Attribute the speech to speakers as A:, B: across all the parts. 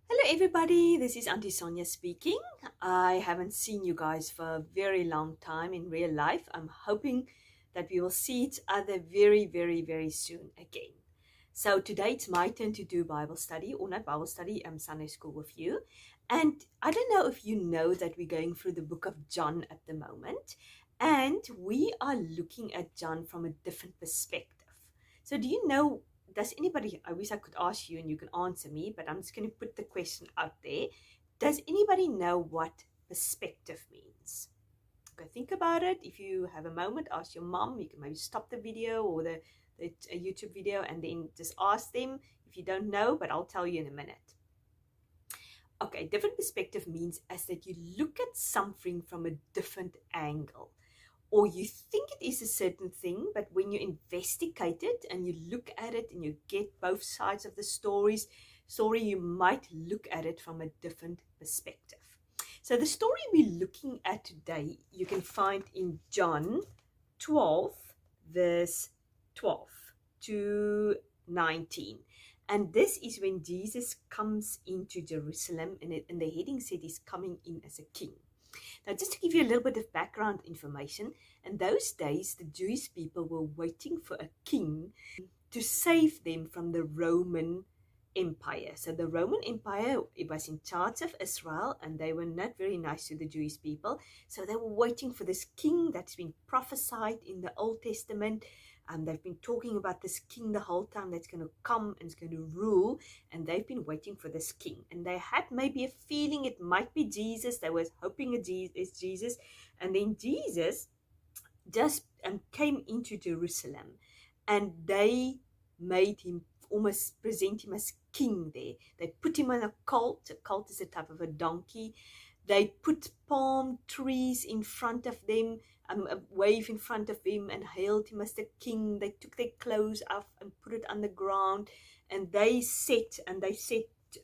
A: Hello everybody, this is Auntie Sonia speaking. I haven't seen you guys for a very long time in real life. I'm hoping that we will see each other very soon again. So today it's my turn to do Bible study, or not Bible study, Sunday school with you. And I don't know if you know that we're going through the book of John at the moment. And we are looking at John from a different perspective. So do you know, does anybody, I wish I could ask you and you can answer me, but I'm just going to put the question out there. Does anybody know what perspective means? Okay, think about it. If you have a moment, ask your mom. You can maybe stop the video or the YouTube video and then just ask them if you don't know, but I'll tell you in a minute. Okay, different perspective means as that you look at something from a different angle, or you think it is a certain thing, but when you investigate it and you look at it and you get both sides of the story, you might look at it from a different perspective. So the story we're looking at today, you can find in John 12, verse 12 to 19. And this is when Jesus comes into Jerusalem, and the heading said he's coming in as a king. Now, just to give you a little bit of background information, in those days, the Jewish people were waiting for a king to save them from the Roman Empire. So the Roman Empire, it was in charge of Israel, and they were not very nice to the Jewish people. So they were waiting for this king that's been prophesied in the Old Testament. They've been talking about this king the whole time that's going to come and is going to rule, and they've been waiting for this king. And they had maybe a feeling it might be Jesus. They were hoping it's Jesus. And then Jesus just came into Jerusalem, and they made him, almost present him as king there. They put him on a colt. A colt is a type of a donkey. They put palm trees in front of them, a wave in front of him, and hailed him as the king. They took their clothes off and put it on the ground, and they said,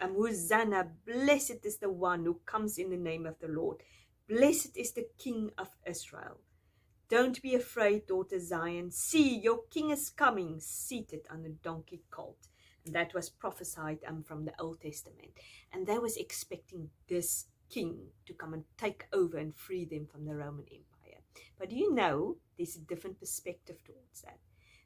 A: Hosanna, blessed is the one who comes in the name of the Lord. Blessed is the King of Israel. Don't be afraid, daughter Zion. See, your king is coming, seated on a donkey colt. And that was prophesied from the Old Testament. And they was expecting this king to come and take over and free them from the Roman Empire. But do you know, there's a different perspective towards that.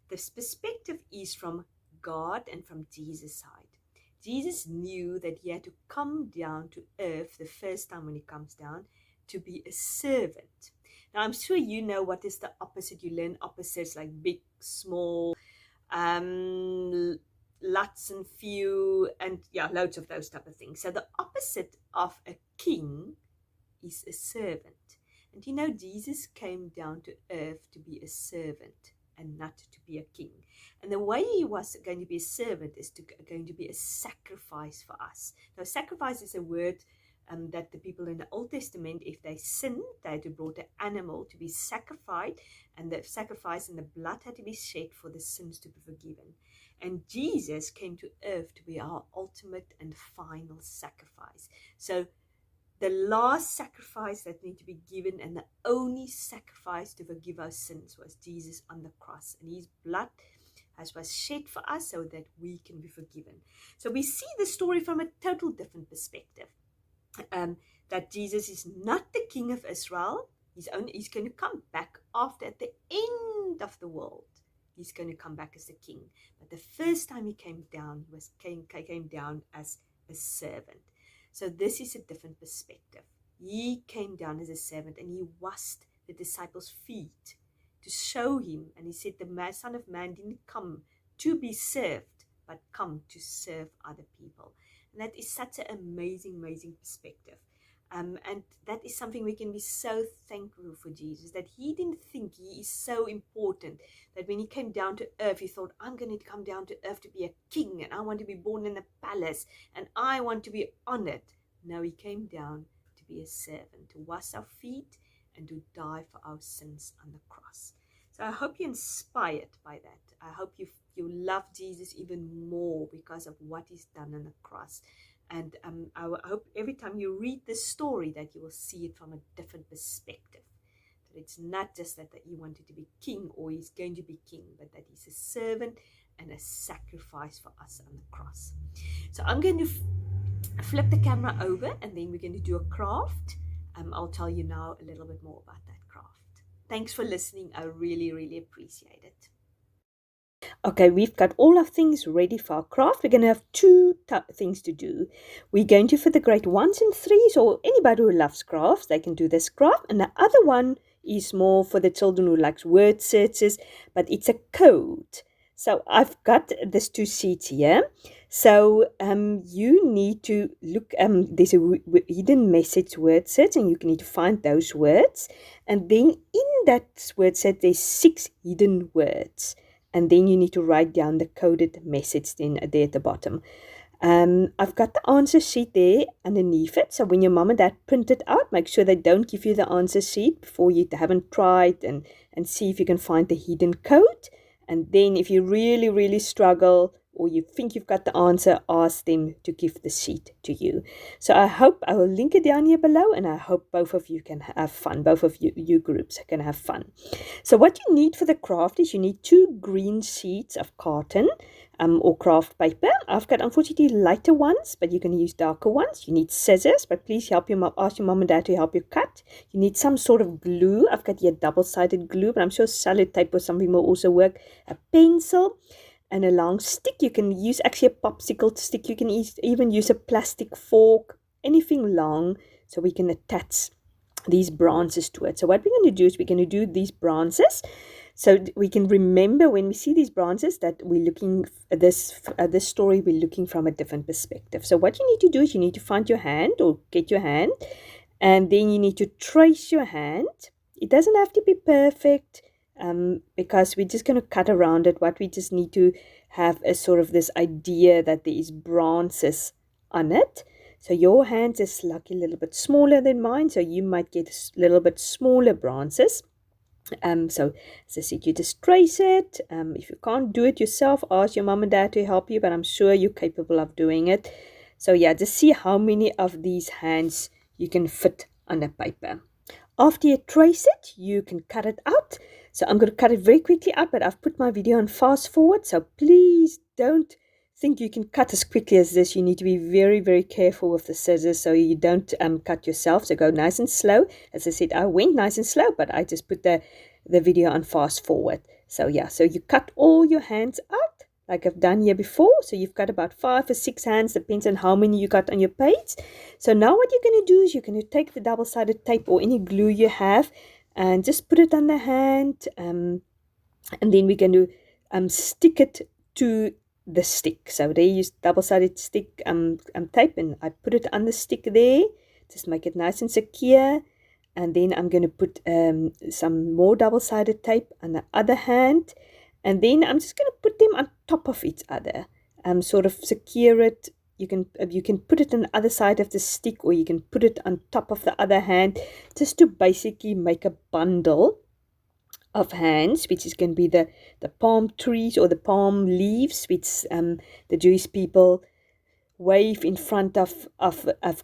A: This perspective is from God and from Jesus' side. Jesus knew that he had to come down to earth the first time when he comes down to be a servant. Now, I'm sure you know what is the opposite. You learn opposites like big, small, lots and few, and loads of those type of things. So the opposite of a king is a servant. And you know, Jesus came down to earth to be a servant and not to be a king. And the way he was going to be a servant is going to be a sacrifice for us. Now, sacrifice is a word that the people in the Old Testament, if they sinned, they had to brought an animal to be sacrificed, and the sacrifice and the blood had to be shed for the sins to be forgiven. And Jesus came to earth to be our ultimate and final sacrifice. So the last sacrifice that needed to be given, and the only sacrifice to forgive our sins, was Jesus on the cross, and his blood was shed for us so that we can be forgiven. So we see the story from a total different perspective. That Jesus is not the King of Israel. He's going to come back after, at the end of the world. he's going to come back as the king. But the first time he came down, came down as a servant. So this is a different perspective. He came down as a servant and he washed the disciples' feet to show him. And he said, the Son of Man didn't come to be served, but come to serve other people. And that is such an amazing, amazing perspective. And that is something we can be so thankful for Jesus, that he didn't think he is so important, that when he came down to earth, he thought, I'm going to come down to earth to be a king, and I want to be born in a palace, and I want to be honored. No, he came down to be a servant, to wash our feet and to die for our sins on the cross. So I hope you're inspired by that. I hope you love Jesus even more because of what he's done on the cross. And I hope every time you read this story that you will see it from a different perspective. That it's not just that he wanted to be king or he's going to be king, but that he's a servant and a sacrifice for us on the cross. So I'm going to flip the camera over and then we're going to do a craft. I'll tell you now a little bit more about that craft. Thanks for listening. I really, really appreciate it. Okay, we've got all our things ready for our craft. We're going to have two things to do. We're going to, for the grade 1s and 3s, or anybody who loves crafts, they can do this craft. And the other one is more for the children who likes word searches, but it's a code. So I've got these 2 sheets here. So you need to look, there's a hidden message word search, and you need to find those words. And then in that word search, there's 6 hidden words. And then you need to write down the coded message then there at the bottom. I've got the answer sheet there underneath it. So when your mom and dad print it out, make sure they don't give you the answer sheet before you haven't tried, and see if you can find the hidden code. And then if you really, really struggle or you think you've got the answer, ask them to give the sheet to you. So I hope I will link it down here below, and I hope both of you can have fun. Both of you groups can have fun. So what you need for the craft is you need 2 green sheets of carton or craft paper. I've got unfortunately lighter ones, but you can use darker ones. You need scissors, but please ask your mom and dad to help you cut. You need some sort of glue. I've got here double-sided glue, but I'm sure sellotape or something will also work. A pencil. And a long stick. You can use actually a popsicle stick. You can even use a plastic fork, anything long, so we can attach these branches to it. So what we're going to do is we're going to do these branches so we can remember when we see these branches that we're looking at this story, we're looking from a different perspective. So what you need to do is you need to find your hand or get your hand, and then you need to trace your hand. It doesn't have to be perfect. Because we're just going to cut around it. What we just need to have is sort of this idea that there is branches on it. So your hand is like a little bit smaller than mine, so you might get a little bit smaller branches. So as I said, you just trace it. If you can't do it yourself, ask your mom and dad to help you, but I'm sure you're capable of doing it. So yeah, just see how many of these hands you can fit on the paper. After you trace it, you can cut it out. So I'm going to cut it very quickly out, but I've put my video on fast forward. So please don't think you can cut as quickly as this. You need to be very, very careful with the scissors so you don't cut yourself. So go nice and slow. As I said, I went nice and slow, but I just put the video on fast forward. So yeah, so you cut all your hands out like I've done here before. So you've got about 5 or 6 hands, depends on how many you got on your page. So now what you're going to do is you're going to take the double-sided tape or any glue you have and just put it on the hand, and then we're going to stick it to the stick. So they use double-sided stick tape, and I put it on the stick there, just make it nice and secure. And then I'm going to put some more double-sided tape on the other hand, and then I'm just going to put them on top of each other, sort of secure it. You can put it on the other side of the stick, or you can put it on top of the other hand, just to basically make a bundle of hands, which is going to be the palm trees or the palm leaves, which the Jewish people wave in front of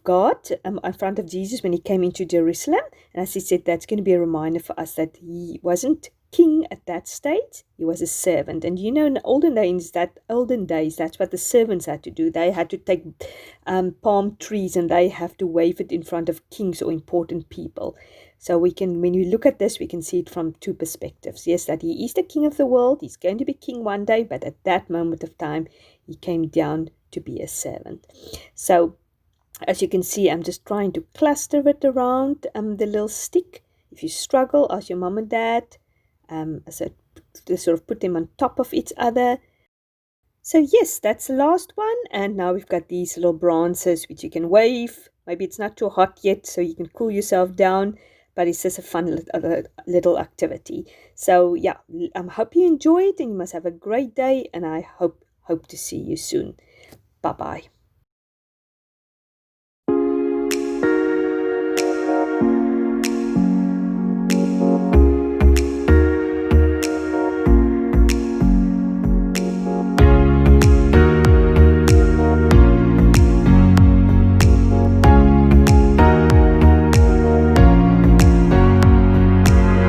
A: God, in front of Jesus when he came into Jerusalem. And as he said, that's going to be a reminder for us that he wasn't king at that state, he was a servant. And in olden days, that's what the servants had to do. They had to take palm trees and they have to wave it in front of kings or important people. So when you look at this, we can see it from two perspectives. Yes, that he is the king of the world. He's going to be king one day, but at that moment of time, he came down to be a servant. So as you can see, I'm just trying to cluster it around the little stick. If you struggle, ask your mom and dad. So to sort of put them on top of each other. So yes, that's the last one. And now we've got these little branches which you can wave. Maybe it's not too hot yet, so you can cool yourself down. But it's just a fun little activity. So yeah, I hope you enjoyed and you must have a great day. And I hope to see you soon. Bye-bye.